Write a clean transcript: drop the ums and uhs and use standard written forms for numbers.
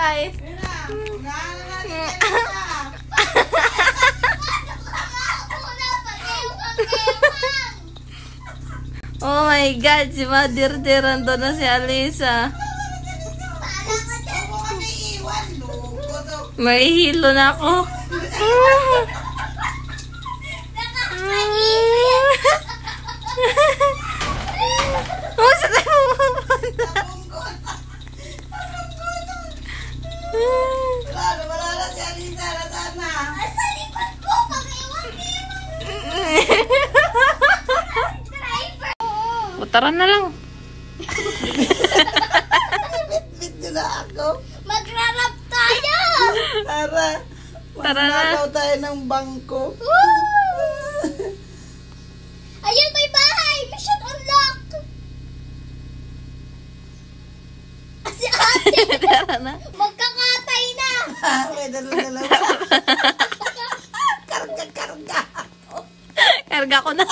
guys. Oh my God, si Madirdir, ando na si Alisa. May hilo na ako. Oh, saan tayo pupunta? Wala na si Alisa, nasaan na? Sa likod ko, pag-iwan niyo. O, tara na lang. Bit-bit nyo na ako. Magrarap tayo. Tara. Tara na. Magnakaw tayo ng bangko. Ayun, may bahay. Mission unlock. Si ate, Tara na. magkakatay na. May dalawa. Karga. Karga ko na.